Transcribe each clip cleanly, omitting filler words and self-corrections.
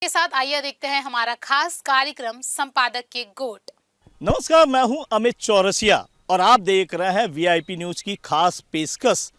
के साथ आइए देखते हैं हमारा खास कार्यक्रम संपादक के गोट। नमस्कार, मैं हूं अमित चौरसिया और आप देख रहे हैं वीआईपी न्यूज की खास पेशकश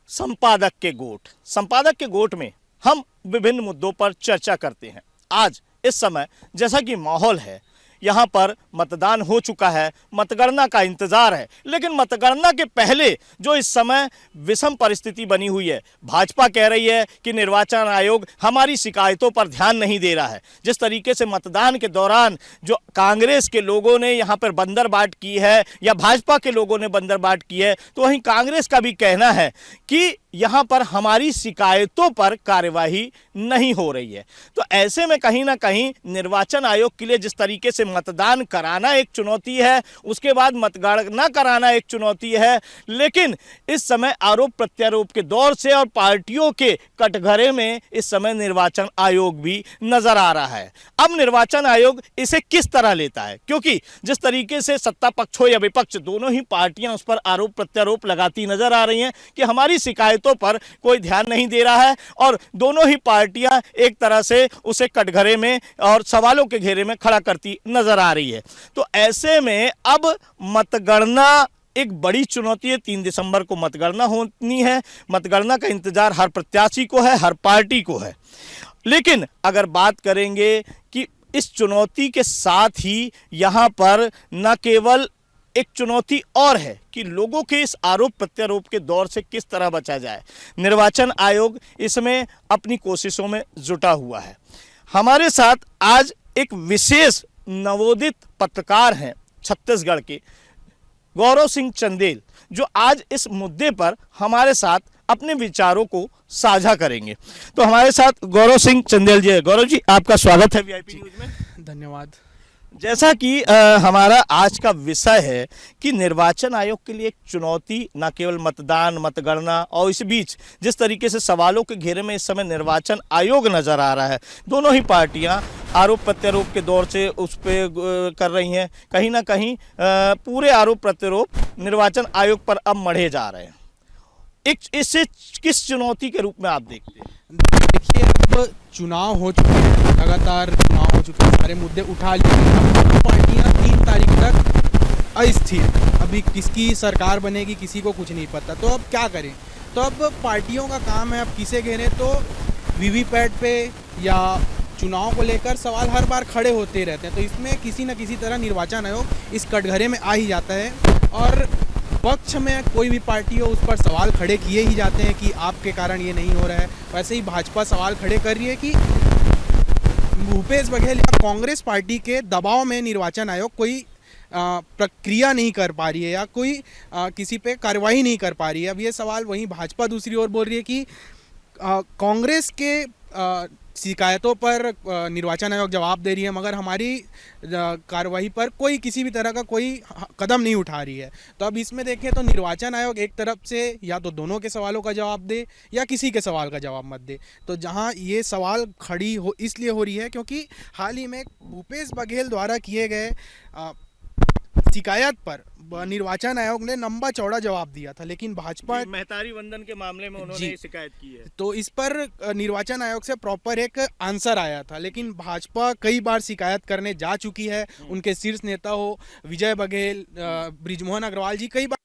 संपादक के गोट। संपादक के गोट में हम विभिन्न मुद्दों पर चर्चा करते हैं। आज इस समय जैसा कि माहौल है, यहाँ पर मतदान हो चुका है, मतगणना का इंतजार है, लेकिन मतगणना के पहले जो इस समय विषम परिस्थिति बनी हुई है, भाजपा कह रही है कि निर्वाचन आयोग हमारी शिकायतों पर ध्यान नहीं दे रहा है। जिस तरीके से मतदान के दौरान जो कांग्रेस के लोगों ने यहाँ पर बंदरबाट की है या भाजपा के लोगों ने बंदरबाट की है, तो वहीं कांग्रेस का भी कहना है कि यहाँ पर हमारी शिकायतों पर कार्यवाही नहीं हो रही है। तो ऐसे में कहीं ना कहीं निर्वाचन आयोग के लिए जिस तरीके से मतदान कराना एक चुनौती है, उसके बाद मतगणना कराना एक चुनौती है, लेकिन इस समय आरोप प्रत्यारोप के दौर से और पार्टियों के कटघरे में इस समय निर्वाचन आयोग भी नजर आ रहा है। अब निर्वाचन आयोग इसे किस तरह लेता है, क्योंकि जिस तरीके से सत्ता पक्ष हो या विपक्ष, दोनों ही पार्टियां उस पर आरोप प्रत्यारोप लगाती नजर आ रही हैं कि हमारी शिकायतों पर कोई ध्यान नहीं दे रहा है, और दोनों ही पार्टियां एक तरह से उसे कटघरे में और सवालों के घेरे में खड़ा करती नजर आ रही है। तो ऐसे में अब मतगणना एक बड़ी चुनौती है। 3 दिसंबर को मतगणना होनी है। मतगणना का इंतजार हर प्रत्याशी को है, हर पार्टी को है। लेकिन अगर बात करेंगे कि इस चुनौती के साथ ही यहाँ पर न केवल एक चुनौती और है कि लोगों के इस आरोप प्रत्यारोप के दौर से किस तरह बचा जाए। निर्वाचन आयोग इसमें अपनी कोशिशों में जुटा हुआ है। हमारे साथ आज एक विशेष नवोदित पत्रकार हैं छत्तीसगढ़ के गौरव सिंह चंदेल, जो आज इस मुद्दे पर हमारे साथ अपने विचारों को साझा करेंगे। तो हमारे साथ गौरव सिंह चंदेल जी है। गौरव जी, आपका स्वागत है वीआईपी न्यूज में। धन्यवाद। जैसा कि हमारा आज का विषय है कि निर्वाचन आयोग के लिए एक चुनौती न केवल मतदान, मतगणना, और इस बीच जिस तरीके से सवालों के घेरे में इस समय निर्वाचन आयोग नजर आ रहा है, दोनों ही पार्टियां आरोप प्रत्यारोप के दौर से उस पर कर रही हैं। कहीं ना कहीं पूरे आरोप प्रत्यारोप निर्वाचन आयोग पर अब मढ़े जा रहे हैं। इसे किस चुनौती के रूप में आप देखते हैं? देखिए, अब चुनाव हो चुके हैं, लगातार चुनाव हो चुके हैं, सारे मुद्दे उठा लिए। अब पार्टियां 3 तारीख तक अस्थिर, अभी किसकी सरकार बनेगी किसी को कुछ नहीं पता। तो अब क्या करें? तो अब पार्टियों का काम है, अब किसे घेरे, तो वीवीपैट पे या चुनाव को लेकर सवाल हर बार खड़े होते रहते हैं। तो इसमें किसी न किसी तरह निर्वाचन आयोग इस कटघरे में आ ही जाता है, और पक्ष में कोई भी पार्टी हो उस पर सवाल खड़े किए ही जाते हैं कि आपके कारण ये नहीं हो रहा है। वैसे ही भाजपा सवाल खड़े कर रही है कि भूपेश बघेल या कांग्रेस पार्टी के दबाव में निर्वाचन आयोग कोई प्रक्रिया नहीं कर पा रही है या कोई किसी पे कार्रवाई नहीं कर पा रही है। अब ये सवाल वहीं भाजपा दूसरी ओर बोल रही है कि कांग्रेस के शिकायतों पर निर्वाचन आयोग जवाब दे रही है, मगर हमारी कार्रवाई पर कोई किसी भी तरह का कोई कदम नहीं उठा रही है। तो अब इसमें देखें तो निर्वाचन आयोग एक तरफ से या तो दोनों के सवालों का जवाब दे या किसी के सवाल का जवाब मत दे। तो जहां ये सवाल खड़ी हो इसलिए हो रही है क्योंकि हाल ही में भूपेश बघेल द्वारा किए गए शिकायत पर निर्वाचन आयोग ने लंबा चौड़ा जवाब दिया था, लेकिन भाजपा महतारी वंदन के मामले में उन्होंने शिकायत की है, तो इस पर निर्वाचन आयोग से प्रॉपर एक आंसर आया था। लेकिन भाजपा कई बार शिकायत करने जा चुकी है। उनके शीर्ष नेता हो विजय बघेल, बृजमोहन अग्रवाल जी कई बार